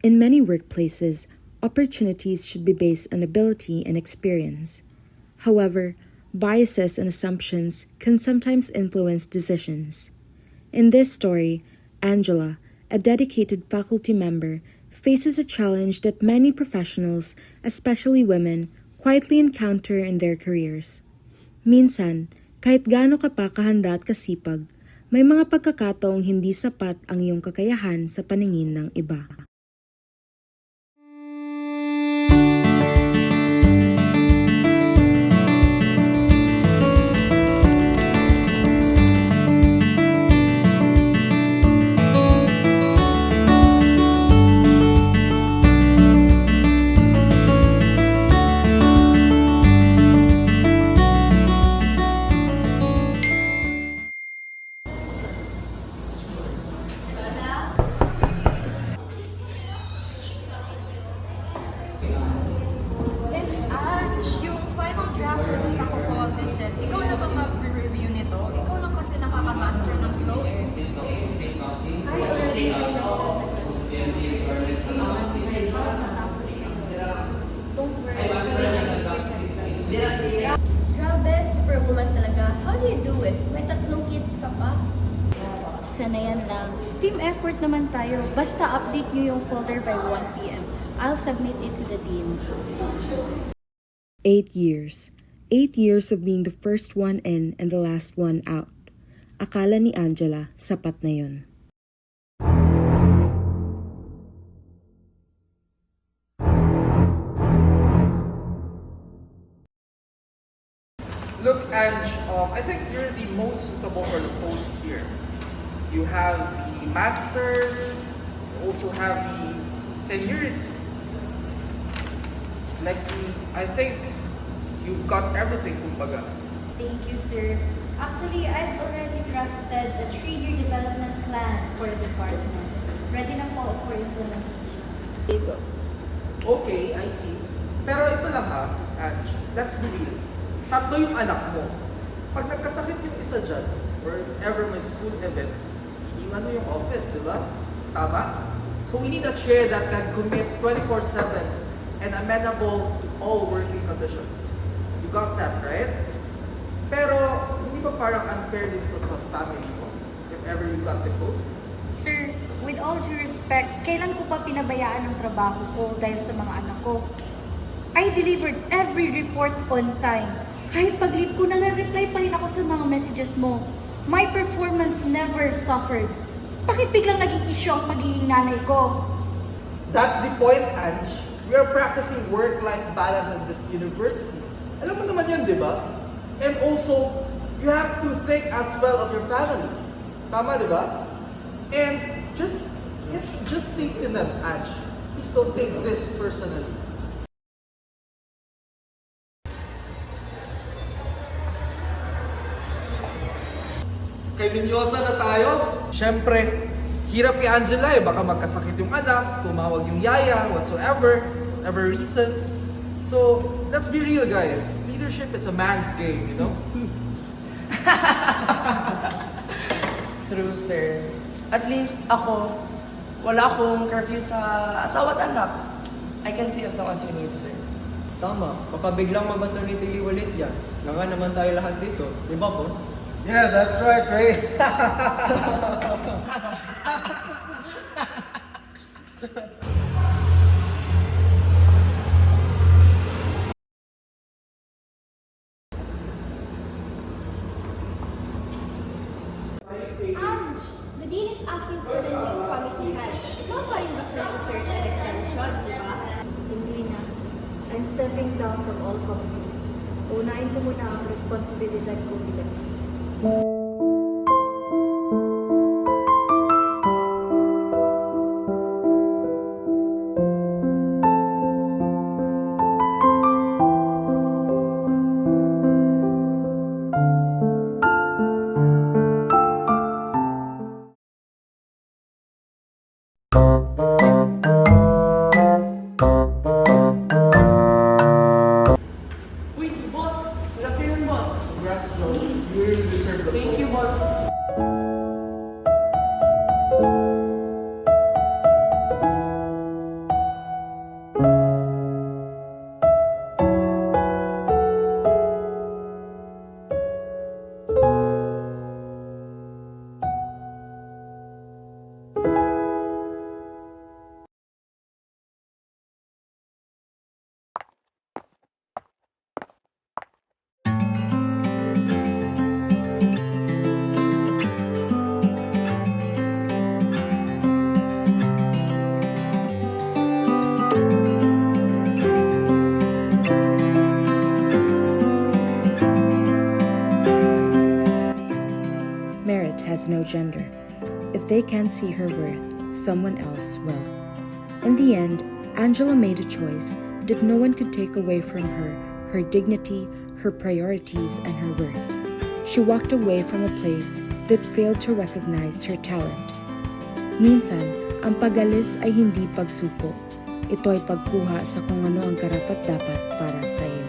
In many workplaces, opportunities should be based on ability and experience. However, biases and assumptions can sometimes influence decisions. In this story, Angela, a dedicated faculty member, faces a challenge that many professionals, especially women, quietly encounter in their careers. Minsan, kahit gaano ka pa kahanda at kasipag, may mga pagkakataong hindi sapat ang iyong kakayahan sa paningin ng iba. Miss Ange, yung final draft for the Paco visit, ikaw na ba mag-review nito? Ikaw lang kasi nakaka-master ng flow eh. I already know. Don't worry. Grabe, superwoman talaga. How do you do it? May 3 kids ka pa. Sanayan lang. Team effort naman tayo. Basta update nyo yung folder by 1 p.m. I'll submit it to the dean. 8 years. 8 years of being the first one in and the last one out. Akala ni Angela, sapat na yun. Look, Ange, I think you're the most suitable for the post here. You have the masters, you also have the tenured. I think you've got everything, kumbaga. Thank you, sir. Actually, I've already drafted a 3-year development plan for the department. Ready na po for implementation. Okay, I see. Pero ito lang ha, Ange, let's be real. 3 yung anak mo. Pag nagkasakit yung isa dyan, or if ever may school event, iiwan mo yung office, di ba? Tama? So we need a chair that can commit 24/7 and amenable to all working conditions. You got that, right? Pero, hindi ba parang unfair dito sa family mo, if ever you got the post? Sir, with all due respect, kailan ko pa pinabayaan ang trabaho ko dahil sa mga anak ko? I delivered every report on time. Kahit pag-leave ko, nag-reply pa rin ako sa mga messages mo. My performance never suffered. Bakit biglang naging issue ang pagiging nanay ko? That's the point, Ange. We are practicing work-life balance at this university. Alam mo naman yan, di ba? And also, you have to think as well of your family. Tama, di ba? And it's just safety net, Ange. Please don't take this personally. Kay Minyosa na tayo. Siyempre, hirap kay Angela eh. Baka magkasakit yung anak, tumawag yung yaya, whatsoever reasons. So, let's be real guys. Leadership is a man's game, you know? True, sir. At least ako, wala akong curfew sa asawa at anak. I can see as long as you need, sir. Tama, baka biglang mag-maternity leave ulit yan. Nga naman tayo lahat dito, di ba boss? Yeah, that's right, Ray. Ange, the dean is asking for the new committee head. Ikaw pa yung basta research and extension, di ba? Hindi na. I'm stepping down from all committees. Unahin ko muna ang responsibilidad ko bilang Uy, si boss! Good afternoon, boss! Congrats, Joe. You really deserve the no gender. If they can't see her worth, someone else will. In the end, Angela made a choice that no one could take away from her dignity, her priorities, and her worth. She walked away from a place that failed to recognize her talent. Minsan, ang pag-alis ay hindi pagsuko. Ito ay pagkuha sa kung ano ang karapat-dapat para sa iyo.